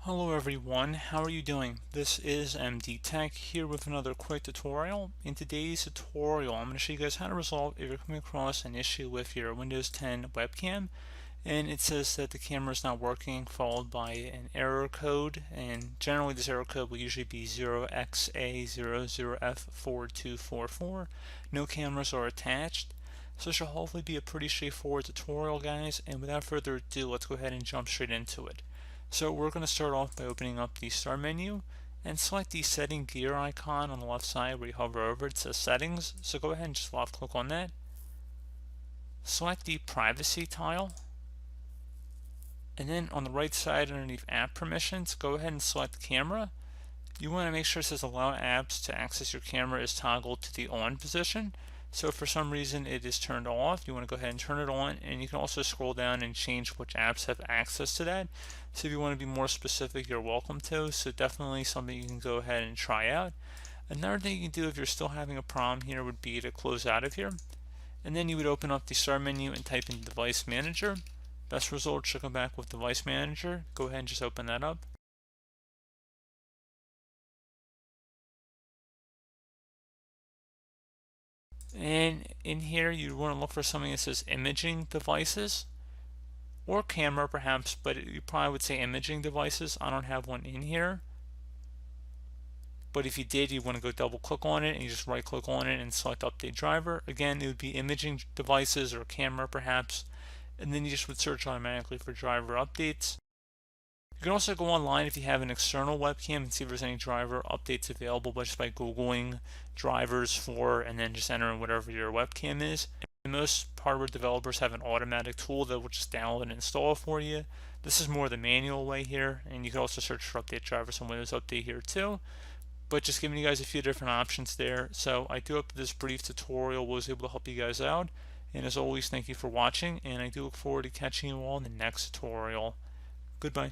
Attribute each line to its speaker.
Speaker 1: Hello everyone, how are you doing? This is MD Tech here with another quick tutorial. In today's tutorial, I'm going to show you guys how to resolve if you're coming across an issue with your Windows 10 webcam and it says that the camera is not working, followed by an error code, and generally this error code will usually be 0xa00f4244. No cameras are attached. So this should hopefully be a pretty straightforward tutorial, guys, and without further ado, let's go ahead and jump straight into it. So we're going to start off by opening up the start menu and select the setting gear icon on the left side where you hover over it says settings. So go ahead and just left click on that. Select the privacy tile, and then on the right side underneath app permissions, go ahead and select camera. You want to make sure it says allow apps to access your camera is toggled to the on position. So if for some reason it is turned off, you want to go ahead and turn it on, and you can also scroll down and change which apps have access to that. So if you want to be more specific, you're welcome to. So definitely something you can go ahead and try out. Another thing you can do if you're still having a problem here would be to close out of here. And then you would open up the start menu and type in device manager. Best result should come back with device manager. Go ahead and just open that up. And in here you want to look for something that says imaging devices or camera perhaps, but you probably would say imaging devices. I don't have one in here, but if you did, you want to go double click on it and you just right click on it and select update driver. Again, it would be imaging devices or camera perhaps, and then you just would search automatically for driver updates. You can also go online if you have an external webcam and see if there's any driver updates available just by Googling drivers for and then just entering whatever your webcam is. And most hardware developers have an automatic tool that will just download and install for you. This is more the manual way here, and you can also search for update drivers on Windows Update here too. But just giving you guys a few different options there. So I do hope this brief tutorial was able to help you guys out. And as always, thank you for watching, and I do look forward to catching you all in the next tutorial. Goodbye.